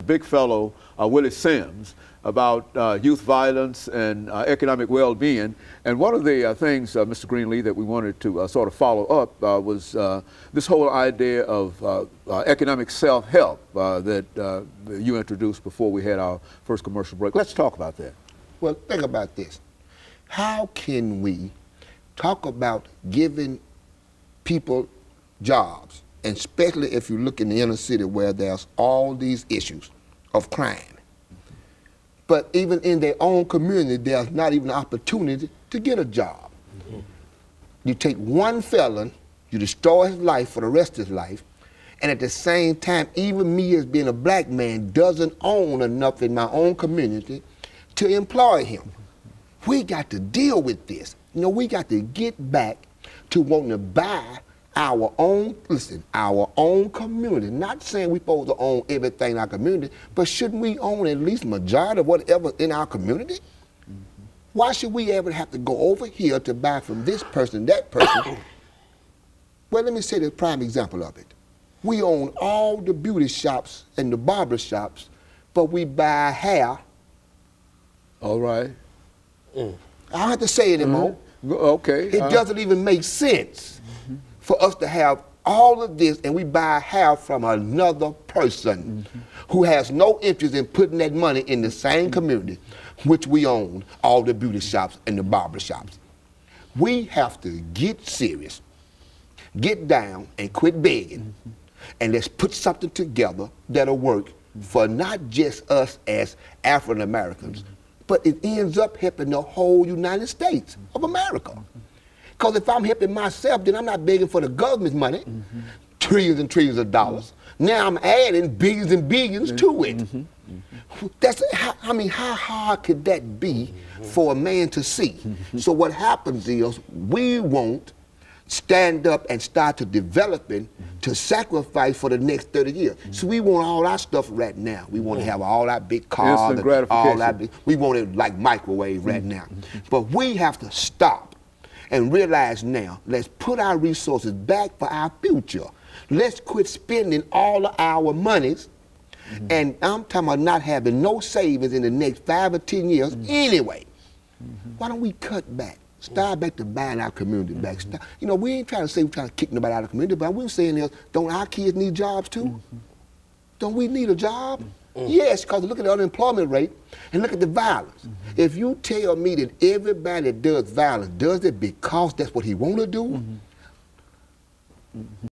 big fellow, WSims7, about youth violence and economic well-being. And one of the things, Mr. Greenlee, that we wanted to sort of follow up was this whole idea of economic self-help that you introduced before we had our first commercial break. Let's talk about that. Well, think about this. How can we talk about giving people jobs, and especially if you look in the inner city where there's all these issues of crime, but even in their own community, there's not even an opportunity to get a job. You take one felon, you destroy his life for the rest of his life, and at the same time, even me as being a black man doesn't own enough in my own community to employ him. We got to deal with this. You know, we got to get back to wanting to buy our own, listen, our own community. Not saying we're supposed to own everything in our community, but shouldn't we own at least majority of whatever in our community? Why should we ever have to go over here to buy from this person, that person? Well, let me say the prime example of it. We own all the beauty shops and the barber shops, but we buy hair. All right. I don't have to say it anymore. Okay. It doesn't even make sense for us to have all of this and we buy hair from another person who has no interest in putting that money in the same community which we own all the beauty shops and the barber shops. We have to get serious, get down and quit begging, and let's put something together that'll work for not just us as African Americans, but it ends up helping the whole United States of America. Because if I'm helping myself, then I'm not begging for the government's money, trillions and trillions of dollars. Now I'm adding billions and billions to it. That's, I mean, how hard could that be for a man to see? So what happens is we won't stand up and start to developing to sacrifice for the next 30 years. So we want all our stuff right now. We want to have all our big cars, and all our big, we want it like microwave right now. But we have to stop and realize now, let's put our resources back for our future. Let's quit spending all of our monies, and I'm talking about not having no savings in the next 5 or 10 years anyway. Why don't we cut back? Start back to buying our community back. You know, we ain't trying to say we're trying to kick nobody out of the community, but we're saying is, don't our kids need jobs too? Don't we need a job? Yes, because look at the unemployment rate and look at the violence. If you tell me that everybody that does violence does it because that's what he want to do,